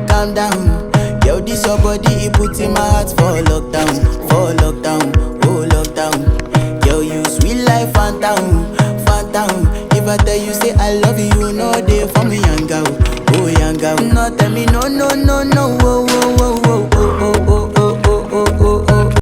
calm down. Yo, this your body, it puts in my heart for lockdown, oh lockdown. Yo, you sweet life, phantom, phantom. If I tell you say I love you, no day for me, young girl, oh young girl. No tell me no, no, no, no, oh, oh, oh, oh.